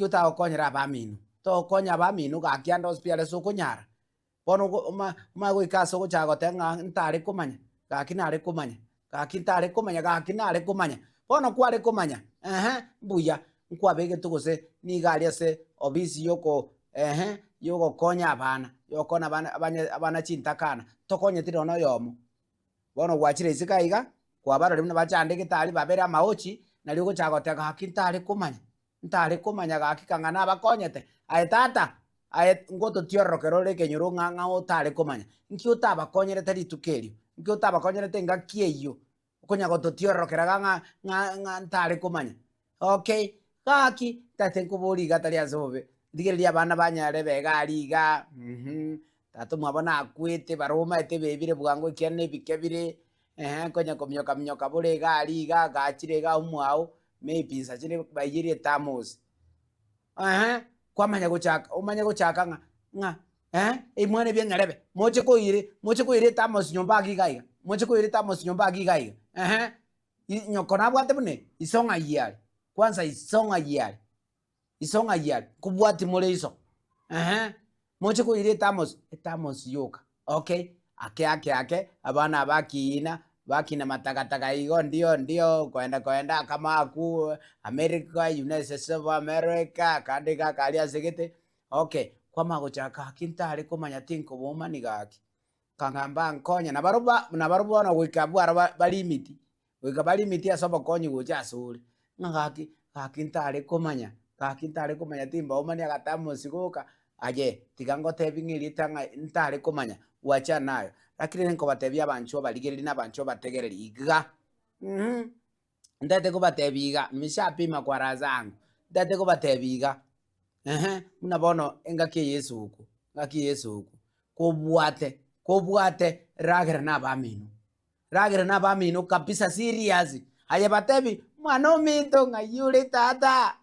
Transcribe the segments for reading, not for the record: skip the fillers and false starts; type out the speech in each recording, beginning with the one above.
Kiuta okonyera bamino. To konya bamino ga kiando spiale so konyara. Bono ma kaso go chago tenga ntare kumanya. Ga kinare kumanya. Ga kintare kumanya ga kinare kumanya. Bono kware kumanya. Buya. Nkwa bege tugose ni galia se obisi yoko yoko konya abana. Yoko na abana chintakana. To konya tiro no yomo. Bono gwachire isikaiga kwa baro rimwe bachande gitari babera maochi na ryo gochago tega hakintare kumanya. Ntare kumanya ga kikangana bakonyete. Aye tata aye ngoto tiorokero le kenyoro nganga otare kumanya. Nki otaba konyerete ritukeri. Nki otaba konyerete ngakieyo. Konya goto tiorokera nga ntare kumanya. Okay. Kaki tatenko boli gatali azobe. Digeria abana banyare begariga. Tato mwabona akwete baroma ete bebire bugango kiane bikebire. Konya komyoka bole gariga gachirega umwao. Maybe chine bayiri tamos. Kwamanya gochaka umanya gochaka nga imwane bya ngarebe moche ko ire tamos nyomba gigaiga moche ko ire tamos nyomba gigaiga nyokona bwate bune isonga yali kwanza isonga yali kubwati mole iso moche ko ire tamos yoka. Okay, ake abana bakina matakataka hiyo ndio kwenda kama aku America, United States of America kandika kalia segete. Okay, kwa mago chaka kintari kumanya tinko boma nigaki kangamba nkonya na baruba na wikabwa balimiti asoba konyi gocha suri ngaki kakintari kumanya timba omani agatamo siguka aje tigango tebingiri tanga ntari kumanya wacha nayo. Lakini nko batebya bancho baligeri na bancho bategereri iga ndate ko batebiga mishapima kwa razangu ndate ko batebiga munabono engaki Yesu huko kobwate ragera na bamino kabisa serious aye batebi mwana ominto ngayure tata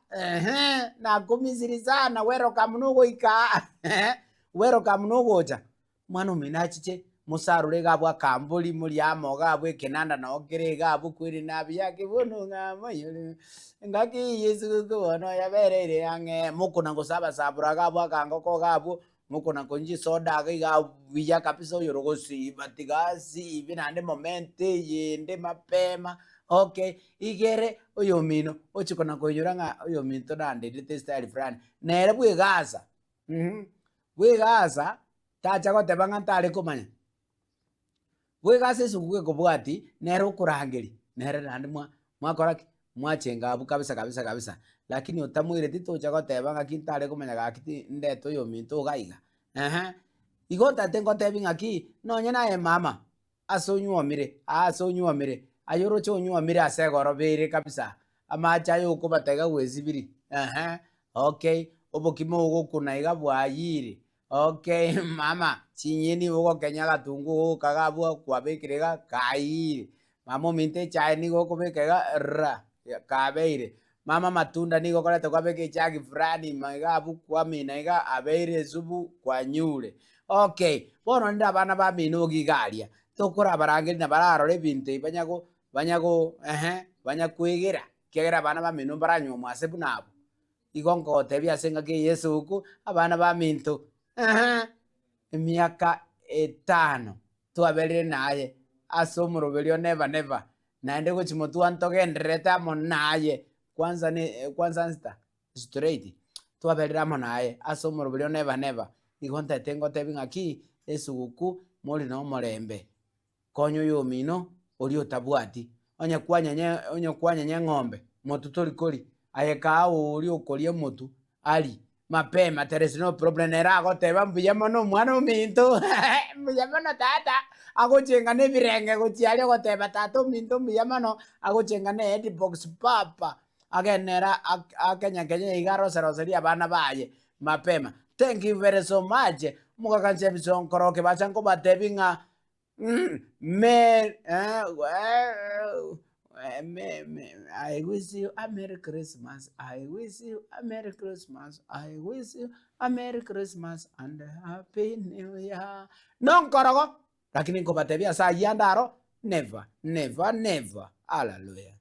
na kumizirizana wero kamnugo ika wero kamnugo cha mwana ominachiche musarure gabwa kambuli muri amoga bwe kenanda no gerega bukwiri nabya kibuno ngama yule ngaki Yesu kubono yaberere yange mukuna ngosaba sabura gabwa kangoko gabwo mukuna konji soda ga wiya kabisa yorogosi batigasi binande momente yende mapema. Okay, igere oyo mino ochikona koyuranga oyo minto dande dite style friend nere bwe gaza tacha ko tebanga ntare kumanya wegase suguke kubwati nero kurangeri nere randi mwakoraki mwachenga abu kabisa lakini utamwire tito chako tebanga kintare kumanya gakiti ndeto yo minto gaiga igota tengo tebinga ki nonye naye mama asonyuomire ayoro chonyuomire asegoro bere kabisa amacha yo kubatega wezibiri okay obokimo gukuna igabwayire. Okay, mama, chinyeni ugo kenya gatungu kagabwa kwabekirega kaire. Mama minte chai nigo kubekega ra kabeire. Mama matunda nigo kolete kwabeke chagi frani magabu kwamina iga abeire zubu kwa nyure. Okay, bono nda bana ba minogi galia. Tokora barangeli na bararore binte banyago banyakwegera. Kegera bana ba mino baranyo mwasebu nabo. Igongo tebia senga ke Yesu huku abana ba minto. Miaka 5 twabere naye asomurubelio never naende gochimotu antogendereta monaye kwanza nsta straight twaberera monaye asomurubelio never igonta tengo tebinga ki esuguku muri no morembe konyo yomino ori otabwati onye kwanya ng'ombe motu torikori ayeka ori okorie motu ali mapema teresi no problem era goteba mbuyamono mwana ominto mbuyamono tata agochenga ne birenge gochialia goteba tata ominto mbuyamono agochenga ne headbox papa agenera akenya igaro seroseria bana baye mapema. Thank you very so much mugakanche bisonkoroke bachanko batebinga I wish you a Merry Christmas. I wish you a Merry Christmas. I wish you a Merry Christmas and a Happy New Year. Non korogo. Lakini ko batebia sa yandaro never. Hallelujah.